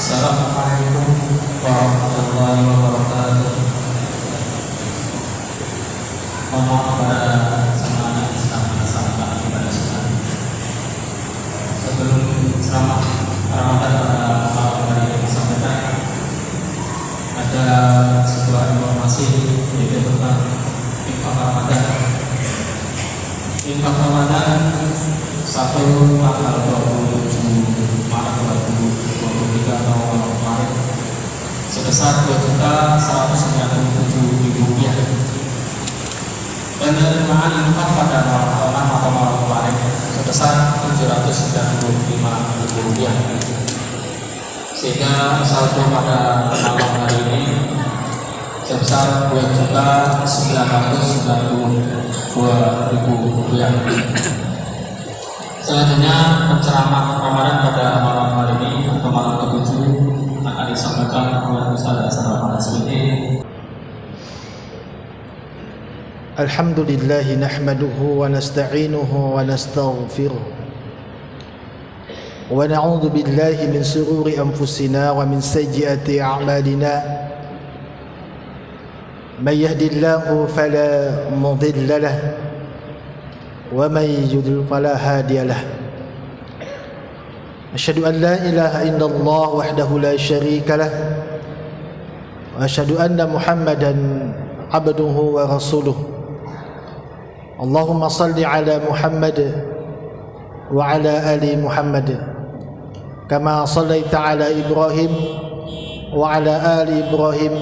Assalamualaikum warahmatullahi wabarakatuh. Mohon maaf kepada sama anak Islam dan sahabat ibadah sekalian. Sebelum ceramah Ramadan pada malam hari ini disampaikan, ada sebuah informasi yaitu tentang infak Ramadan. Infak Ramadan 1 tanggal 27 Maret 2023 atau Maret sebesar Rp2.197.000 dan penerimaan infak pada malam atau malam kemarin sebesar Rp795.000, sehingga saldo pada malam hari ini sebesar Rp2.992.000. Selanjutnya penceramah Ramadan pada malam hari ini atau malam ke-7 akan disampaikan oleh Ustaz Asrul Marzuki. Alhamdulillah nahmaduhu wa nasta'inuhu wa nastaghfiruh wa na'udzu billahi min shururi anfusina wa min sayyiati a'malina. May yahdihillahu fala mudilla lahu wa may yudlil fala hadiya lahu. Asyhadu an la ilaha illallah wahdahu la syarika lah wa asyhadu anna Muhammadan abduhu wa rasuluh. Allahumma salli ala Muhammad wa ala ali Muhammad kama sallaita ala Ibrahim wa ala ali Ibrahim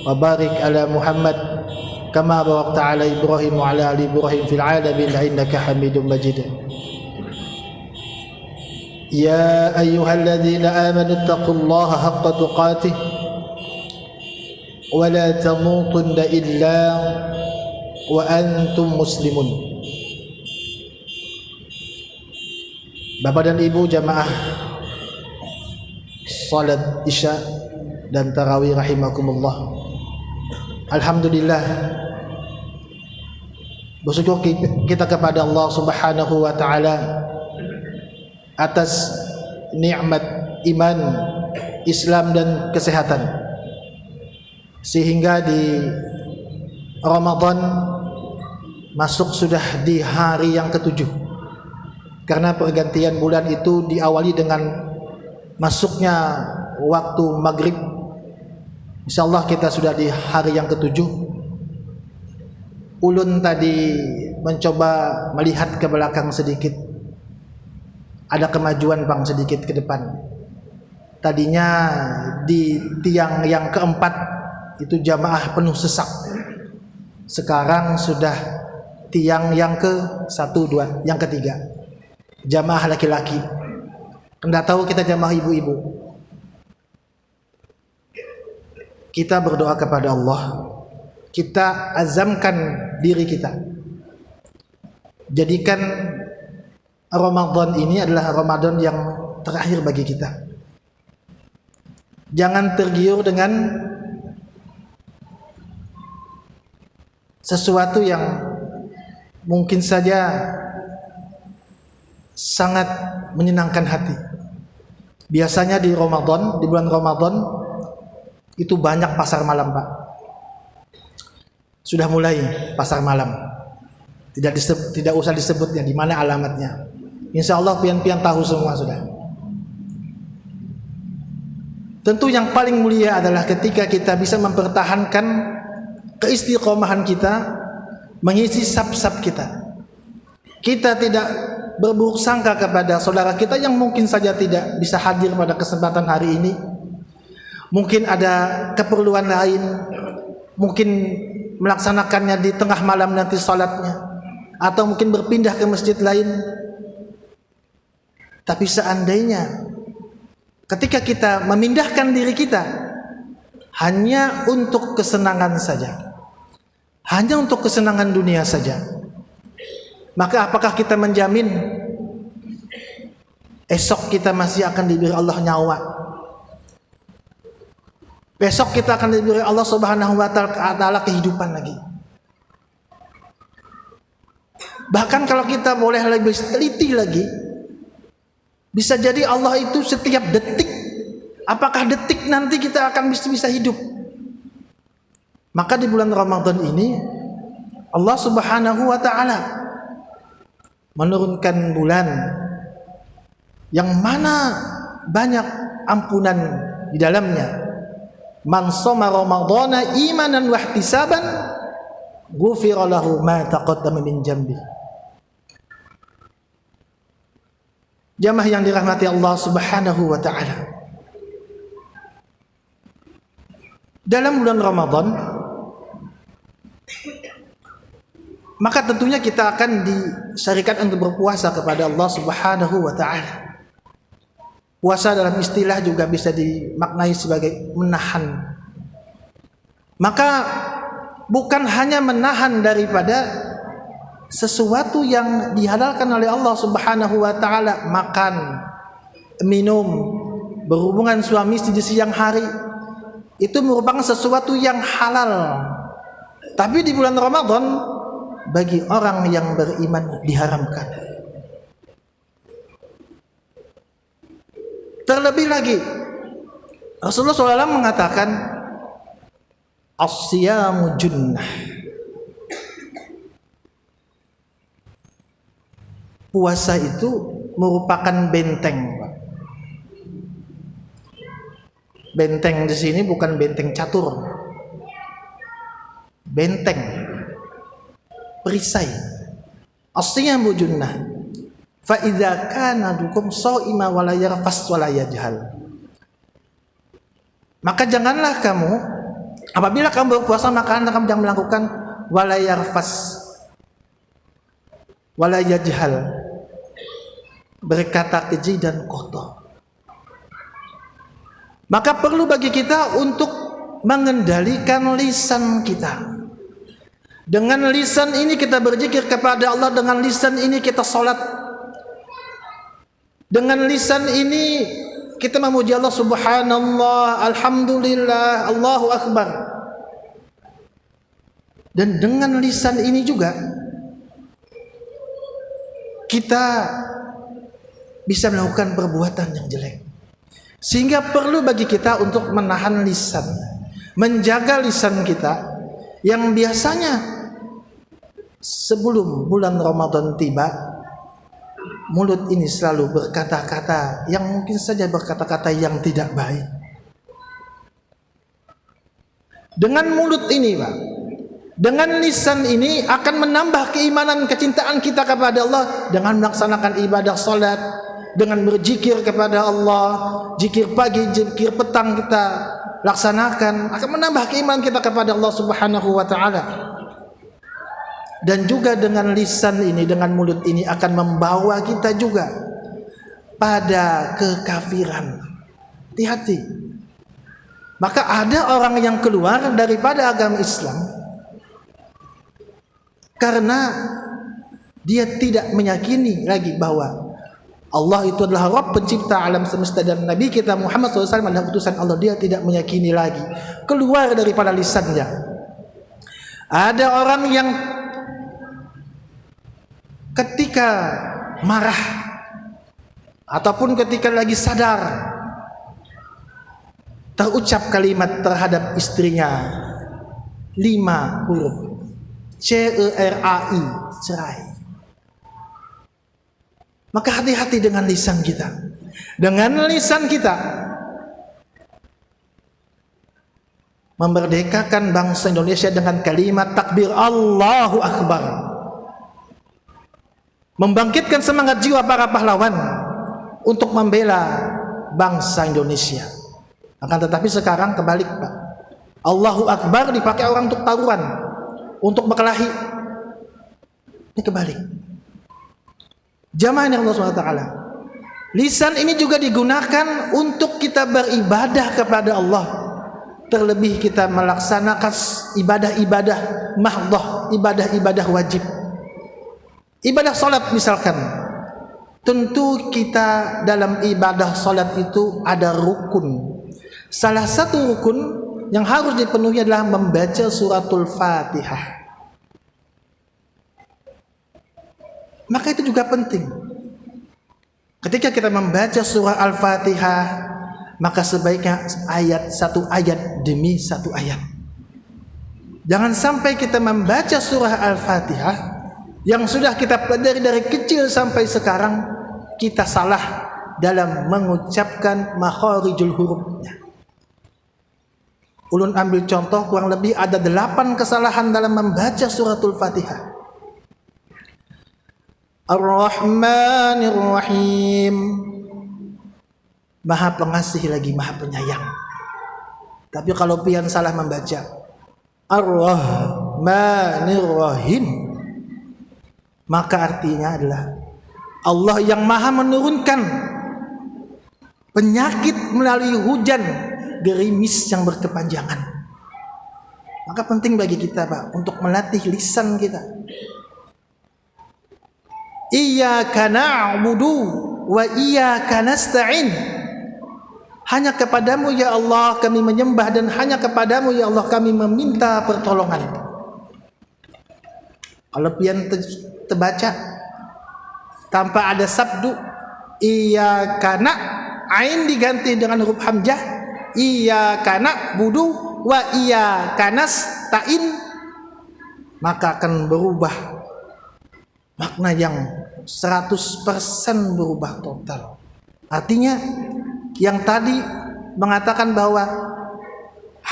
wa barik ala Muhammad kama barakta ala Ibrahim wa ala ali Ibrahim fil alamin innaka Hamidum Majid. Ya ayyuhalladzina amanu taqullaha haqqa tuqatih wa la tamutunna illa wa antum muslimun. Bapak dan Ibu jamaah salat Isya dan tarawih rahimakumullah. Alhamdulillah, bersyukur kita kepada Allah Subhanahu wa taala atas nikmat iman, Islam dan kesehatan, sehingga di Ramadan masuk sudah di hari yang ke-7. Karena pergantian bulan itu diawali dengan masuknya waktu maghrib. Insyaallah kita sudah di hari yang ke-7. Ulun tadi mencoba melihat ke belakang sedikit. Ada kemajuan Bang sedikit ke depan. Tadinya di tiang yang keempat itu jamaah penuh sesak. Sekarang sudah tiang yang ke-1, 2, yang ketiga jamaah laki-laki. Anda tahu kita jamaah ibu-ibu. Kita berdoa kepada Allah, kita azamkan diri kita, jadikan Ramadan ini adalah Ramadan yang terakhir bagi kita. Jangan tergiur dengan sesuatu yang mungkin saja sangat menyenangkan hati. Biasanya di Ramadan, di bulan Ramadan itu banyak pasar malam, Pak. Sudah mulai pasar malam. Tidak usah disebutnya di mana alamatnya. Insya Allah pian-pian tahu semua sudah. Tentu yang paling mulia adalah ketika kita bisa mempertahankan keistiqomahan kita, mengisi sab-sab kita. Kita tidak berburuk sangka kepada saudara kita yang mungkin saja tidak bisa hadir pada kesempatan hari ini. Mungkin ada keperluan lain, mungkin melaksanakannya di tengah malam nanti salatnya, atau mungkin berpindah ke masjid lain. Tapi seandainya ketika kita memindahkan diri kita hanya untuk kesenangan saja, hanya untuk kesenangan dunia saja, maka apakah kita menjamin esok kita masih akan diberi Allah nyawa? Besok kita akan diberi Allah Subhanahu wa taala kehidupan lagi. Bahkan kalau kita boleh lebih teliti lagi, bisa jadi Allah itu setiap detik Apakah detik nanti kita akan bisa hidup? Maka di bulan Ramadan ini Allah Subhanahu wa taala menurunkan bulan yang mana banyak ampunan di dalamnya. Man shoma ramadhana imanan wa ihtisaban ghufira lahu ma taqaddama min dhanbi. Jamaah yang dirahmati Allah Subhanahu wa taala. Dalam bulan Ramadan maka tentunya kita akan disyariatkan untuk berpuasa kepada Allah Subhanahu wa taala. Puasa dalam istilah juga bisa dimaknai sebagai menahan. Maka bukan hanya menahan daripada sesuatu yang dihalalkan oleh Allah Subhanahu wa taala, makan, minum, berhubungan suami istri di siang hari, itu merupakan sesuatu yang halal. Tapi di bulan Ramadan bagi orang yang beriman diharamkan. Terlebih lagi Rasulullah SAW mengatakan as-siyamu junnah. Puasa itu merupakan benteng. Benteng di sini bukan benteng catur. Benteng, perisai. As-siyamu junnah. Fa idza kana dukum shaima wa la yarfas wa la yajhal. Maka janganlah kamu apabila kamu berpuasa maka kamu jangan melakukan wala yarfas wala yajhal, berkata keji dan kotor. Maka perlu bagi kita untuk mengendalikan lisan kita. Dengan lisan ini kita berzikir kepada Allah, dengan lisan ini kita salat. Dengan lisan ini kita memuji Allah subhanallah, alhamdulillah, Allahu akbar. Dan dengan lisan ini juga kita bisa melakukan perbuatan yang jelek. Sehingga perlu bagi kita untuk menahan lisan, menjaga lisan kita yang biasanya sebelum bulan Ramadan tiba mulut ini selalu berkata-kata yang mungkin saja berkata-kata yang tidak baik. Dengan mulut ini, Pak, dengan lisan ini akan menambah keimanan, kecintaan kita kepada Allah dengan melaksanakan ibadah salat, dengan berzikir kepada Allah, zikir pagi, zikir petang kita laksanakan, akan menambah keimanan kita kepada Allah Subhanahu wa taala. Dan juga dengan lisan ini, dengan mulut ini akan membawa kita juga pada kekafiran. Hati-hati. Maka ada orang yang keluar daripada agama Islam karena dia tidak meyakini lagi bahwa Allah itu adalah Rabb pencipta alam semesta dan Nabi kita Muhammad SAW adalah utusan Allah. Dia tidak meyakini lagi, keluar daripada lisannya. Ada orang yang ketika marah ataupun ketika lagi sadar terucap kalimat terhadap istrinya 5 huruf C-E-R-A-I, cerai. Maka hati-hati dengan lisan kita. Dengan lisan kita memerdekakan bangsa Indonesia dengan kalimat takbir Allahu Akbar, membangkitkan semangat jiwa para pahlawan untuk membela bangsa Indonesia. Akan tetapi sekarang kebalik, Pak. Allahu Akbar dipakai orang untuk taruhan, untuk berkelahi. Ini kebalik. Jamaah yang Allah SWT, lisan ini juga digunakan untuk kita beribadah kepada Allah. Terlebih kita melaksanakan ibadah-ibadah mahdhah, ibadah-ibadah wajib. Ibadah salat misalkan, tentu kita dalam ibadah salat itu ada rukun. Salah satu rukun yang harus dipenuhi adalah membaca suratul Fatihah. Maka itu juga penting. Ketika kita membaca surah Al-Fatihah, maka sebaiknya satu ayat demi satu ayat. Jangan sampai kita membaca surah Al-Fatihah yang sudah kita pelajari dari kecil sampai sekarang, kita salah dalam mengucapkan makharijul hurufnya. Ulun ambil contoh, kurang lebih ada 8 kesalahan dalam membaca suratul Fatihah. Ar-Rahmanir Rahim, Maha Pengasih lagi Maha Penyayang. Tapi kalau pian salah membaca Ar-Rahmanir Rahim, maka artinya adalah Allah yang Maha menurunkan penyakit melalui hujan gerimis yang berkepanjangan. Maka penting bagi kita, Pak, untuk melatih lisan kita. Iyyaka na'budu wa iyyaka nasta'in. Hanya kepadamu ya Allah kami menyembah, dan hanya kepadamu ya Allah kami meminta pertolongan. Kalau pian terbaca tanpa ada sabdu iyyaka na, ain diganti dengan huruf hamzah, iyyaka na'budu wa iyyaka nasta'in, maka akan berubah makna yang 100% berubah total. Artinya yang tadi mengatakan bahwa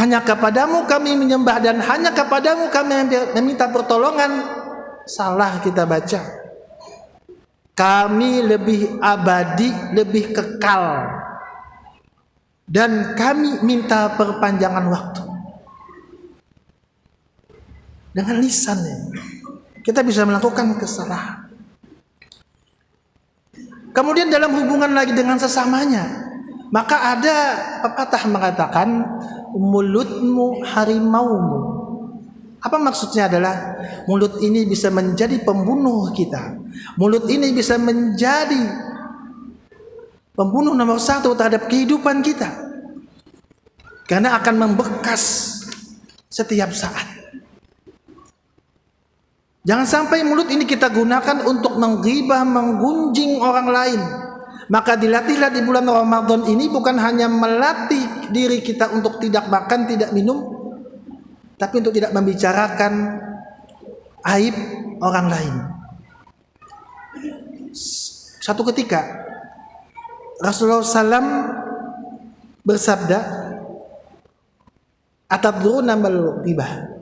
hanya kepadamu kami menyembah dan hanya kepadamu kami meminta pertolongan, salah kita baca. Kami lebih abadi, lebih kekal, dan kami minta perpanjangan waktu. Dengan lisannya kita bisa melakukan kesalahan. Kemudian dalam hubungan lagi dengan sesamanya, maka ada pepatah mengatakan mulutmu harimaumu. Apa maksudnya? Adalah mulut ini bisa menjadi pembunuh kita. Mulut ini bisa menjadi pembunuh nomor 1 terhadap kehidupan kita, karena akan membekas setiap saat. Jangan sampai mulut ini kita gunakan untuk menggibah, menggunjing orang lain. Maka dilatihlah di bulan Ramadan ini bukan hanya melatih diri kita untuk tidak makan, tidak minum, tapi untuk tidak membicarakan aib orang lain. Satu ketika Rasulullah SAW bersabda, "Atadruna mal ghibah?"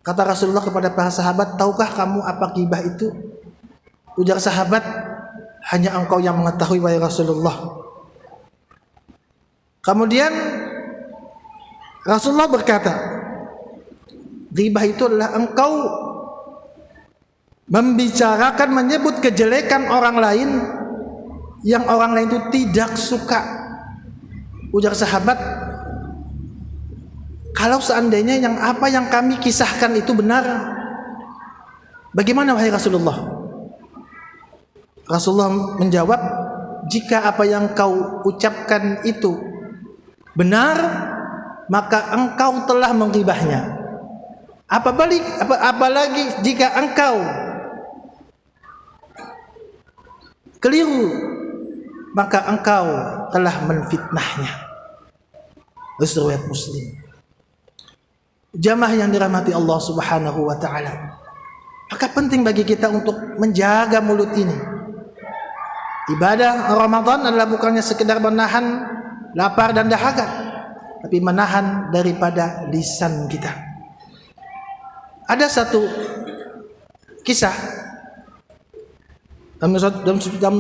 Kata Rasulullah kepada para sahabat, "Tahukah kamu apa ghibah itu?" Ujar sahabat, "Hanya engkau yang mengetahui wahai Rasulullah." Kemudian Rasulullah berkata, ghibah itu adalah engkau membicarakan, menyebut kejelekan orang lain yang orang lain itu tidak suka. Ujar sahabat, kalau seandainya apa yang kami kisahkan itu benar, bagaimana wahai Rasulullah? Rasulullah menjawab, jika apa yang kau ucapkan itu benar, maka engkau telah menggibahnya. Apalagi jika engkau keliru, maka engkau telah menfitnahnya. Riwayat Muslim. Jamaah yang dirahmati Allah Subhanahu wa taala, maka penting bagi kita untuk menjaga mulut ini. Ibadah Ramadan adalah bukannya sekedar menahan lapar dan dahaga, tapi menahan daripada lisan kita. Ada satu kisah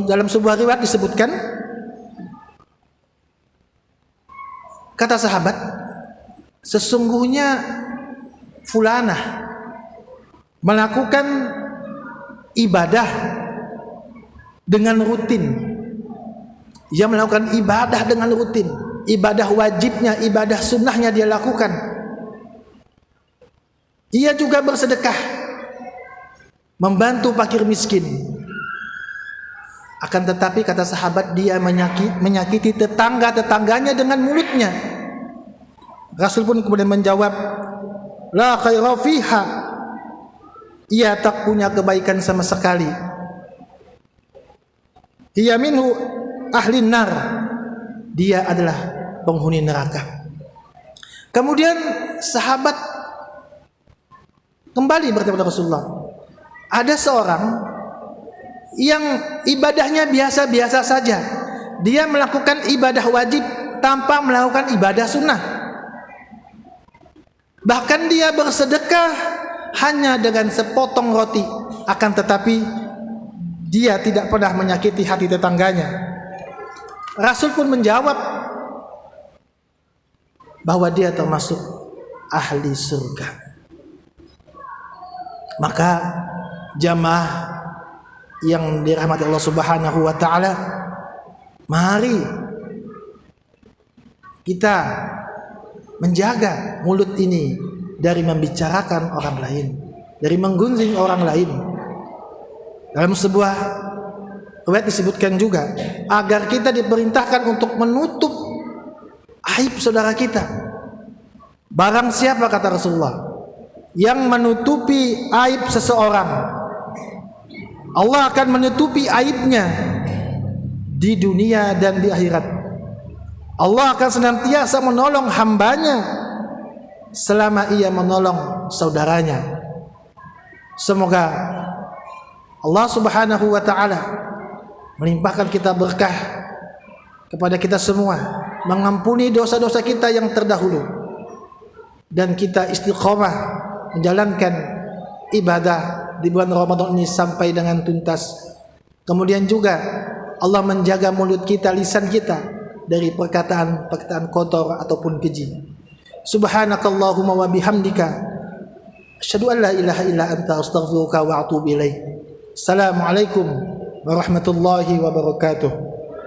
dalam sebuah riwayat disebutkan, kata sahabat, sesungguhnya fulanah melakukan ibadah dengan rutin. Ia melakukan ibadah dengan rutin, ibadah wajibnya, ibadah sunnahnya dia lakukan. Ia juga bersedekah, membantu fakir miskin. Akan tetapi kata sahabat, dia menyakiti tetangga-tetangganya dengan mulutnya. Rasul pun kemudian menjawab, la khaira fiha, ia tak punya kebaikan sama sekali. Hiya minhu ahlin nar, dia adalah penghuni neraka. Kemudian sahabat kembali berkata kepada Rasulullah, ada seorang yang ibadahnya biasa-biasa saja. Dia melakukan ibadah wajib tanpa melakukan ibadah sunnah. Bahkan dia bersedekah hanya dengan sepotong roti, akan tetapi dia tidak pernah menyakiti hati tetangganya. Rasul pun menjawab bahwa dia termasuk ahli surga. Maka jamaah yang dirahmati Allah Subhanahu wa taala, mari kita menjaga mulut ini dari membicarakan orang lain, dari menggunjing orang lain. Dalam sebuah riwayat disebutkan juga agar kita diperintahkan untuk menutup aib saudara kita. Barang siapa, kata Rasulullah, yang menutupi aib seseorang, Allah akan menutupi aibnya di dunia dan di akhirat. Allah akan senantiasa menolong hambanya selama ia menolong saudaranya. Semoga Allah Subhanahu wa ta'ala melimpahkan kita berkah kepada kita semua, mengampuni dosa-dosa kita yang terdahulu, dan kita istiqomah menjalankan ibadah di bulan Ramadan ini sampai dengan tuntas. Kemudian juga Allah menjaga mulut kita, lisan kita dari perkataan-perkataan kotor ataupun keji. Subhanakallahumma wa bihamdika asyhadu an la ilaha illa anta astaghfiruka wa atubu ilaik. Assalamualaikum warahmatullahi wabarakatuh.